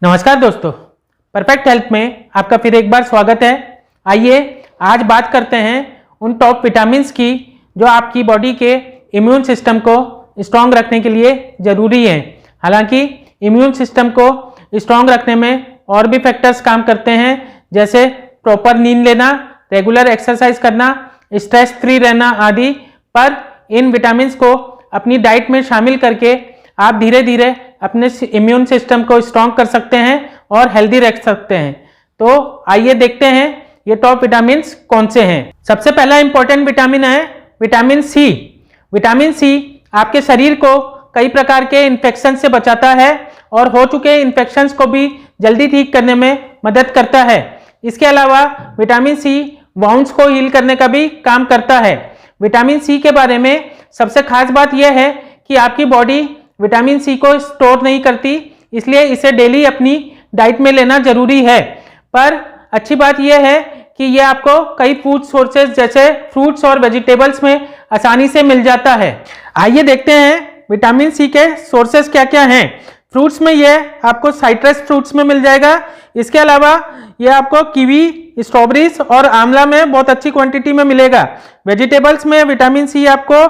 नमस्कार दोस्तों, perfect health में आपका फिर एक बार स्वागत है। आइए आज बात करते हैं उन टॉप विटामिन्स की जो आपकी बॉडी के इम्यून सिस्टम को स्ट्रांग रखने के लिए ज़रूरी हैं। हालांकि इम्यून सिस्टम को स्ट्रांग रखने में और भी फैक्टर्स काम करते हैं, जैसे प्रॉपर नींद लेना, रेगुलर एक्सरसाइज करना, स्ट्रेस फ्री रहना आदि। पर इन विटामिन्स को अपनी डाइट में शामिल करके आप धीरे धीरे अपने इम्यून सिस्टम को स्ट्रांग कर सकते हैं और हेल्दी रख सकते हैं। तो आइए देखते हैं ये टॉप विटामिन्स कौन से हैं। सबसे पहला इंपॉर्टेंट विटामिन है विटामिन सी। विटामिन सी आपके शरीर को कई प्रकार के इन्फेक्शन से बचाता है और हो चुके इन्फेक्शंस को भी जल्दी ठीक करने में मदद करता है। इसके अलावा विटामिन सी वाउंड्स को हील करने का भी काम करता है। विटामिन सी के बारे में सबसे खास बात यह है कि आपकी बॉडी विटामिन सी को स्टोर नहीं करती, इसलिए इसे डेली अपनी डाइट में लेना जरूरी है। पर अच्छी बात यह है कि यह आपको कई फूड सोर्सेज जैसे फ्रूट्स और वेजिटेबल्स में आसानी से मिल जाता है। आइए देखते हैं विटामिन सी के सोर्सेज क्या क्या हैं। फ्रूट्स में यह आपको साइट्रस फ्रूट्स में मिल जाएगा। इसके अलावा यह आपको कीवी, स्ट्रॉबेरीज और आंवला में बहुत अच्छी क्वांटिटी में मिलेगा। वेजिटेबल्स में विटामिन सी आपको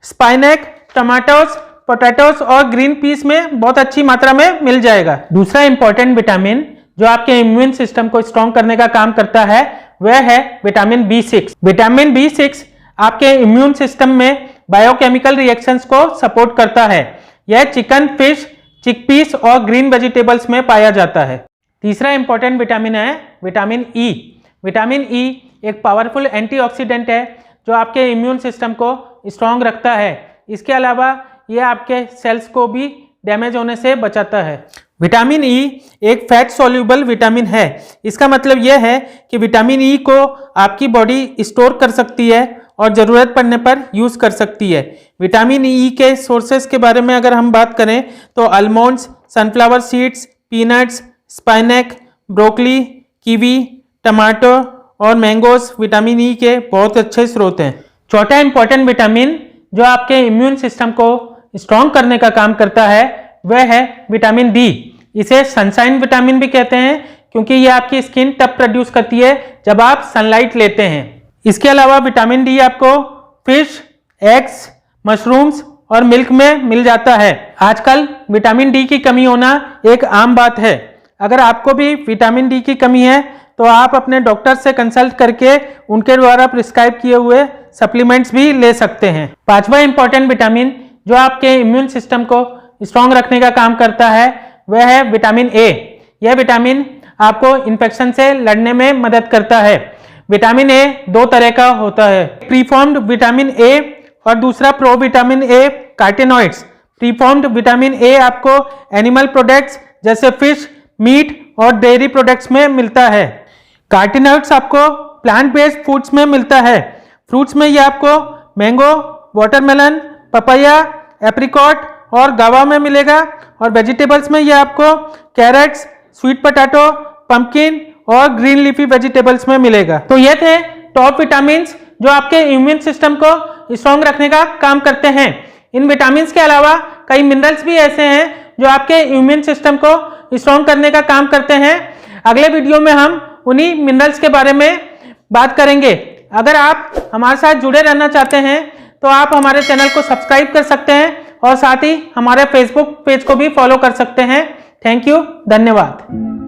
स्पाइनैक, टमाटोस, पोटैटोस और ग्रीन पीस में बहुत अच्छी मात्रा में मिल जाएगा। दूसरा इंपॉर्टेंट विटामिन जो आपके इम्यून सिस्टम को स्ट्रांग करने का काम करता है वह है विटामिन B6। विटामिन B6 आपके इम्यून सिस्टम में बायोकेमिकल रिएक्शंस को सपोर्ट करता है। यह चिकन, फिश, चिकपीस और ग्रीन वेजिटेबल्स में पाया जाता है। तीसरा इंपॉर्टेंट विटामिन है विटामिन ई। विटामिन ई एक पावरफुल एंटीऑक्सीडेंट है जो आपके इम्यून सिस्टम को स्ट्रांग रखता है। इसके अलावा यह आपके सेल्स को भी डैमेज होने से बचाता है। विटामिन ई एक फैट सॉल्युबल विटामिन है। इसका मतलब यह है कि विटामिन ई को आपकी बॉडी स्टोर कर सकती है और ज़रूरत पड़ने पर यूज़ कर सकती है। विटामिन ई के सोर्सेस के बारे में अगर हम बात करें तो almonds, sunflower seeds, peanuts, spinach, broccoli, kiwi, tomato और मैंगोस विटामिन ई के बहुत अच्छे स्रोत हैं। चौथा इंपॉर्टेंट विटामिन जो आपके इम्यून सिस्टम को स्ट्रांग करने का काम करता है वह है विटामिन डी। इसे सनशाइन विटामिन भी कहते हैं क्योंकि यह आपकी स्किन तब प्रोड्यूस करती है जब आप सनलाइट लेते हैं। इसके अलावा विटामिन डी आपको फिश, एग्स, मशरूम्स और मिल्क में मिल जाता है। आजकल विटामिन डी की कमी होना एक आम बात है। अगर आपको भी विटामिन डी की कमी है तो आप अपने डॉक्टर से कंसल्ट करके उनके द्वारा प्रिस्क्राइब किए हुए सप्लीमेंट्स भी ले सकते हैं। पांचवा इंपॉर्टेंट विटामिन जो आपके इम्यून सिस्टम को स्ट्रांग रखने का काम करता है वह है विटामिन ए। यह विटामिन आपको इन्फेक्शन से लड़ने में मदद करता है। विटामिन ए दो तरह का होता है, प्रीफॉर्म्ड विटामिन ए और दूसरा pro vitamin A carotenoids. Preformed vitamin A आपको एनिमल प्रोडक्ट्स जैसे फिश, मीट और डेयरी प्रोडक्ट्स में मिलता है। कार्टिनॉइड्स आपको प्लांट बेस्ड फूड्स में मिलता है। फ्रूट्स में यह आपको मैंगो, वाटरमेलन, पपाया, एप्रिकॉट और गावा में मिलेगा और वेजिटेबल्स में यह आपको कैरेट्स, स्वीट पोटैटो, पंपकिन और ग्रीन लीफी वेजिटेबल्स में मिलेगा। तो ये थे टॉप विटामिन्स जो आपके इम्यून सिस्टम को स्ट्रांग रखने का काम करते हैं। इन विटामिन्स के अलावा कई मिनरल्स भी ऐसे हैं जो आपके इम्यून सिस्टम को स्ट्रांग करने का काम करते हैं। अगले वीडियो में हम उन्हीं मिनरल्स के बारे में बात करेंगे। अगर आप हमारे साथ जुड़े रहना चाहते हैं तो आप हमारे चैनल को सब्सक्राइब कर सकते हैं और साथ ही हमारे फेसबुक पेज को भी फॉलो कर सकते हैं। थैंक यू, धन्यवाद।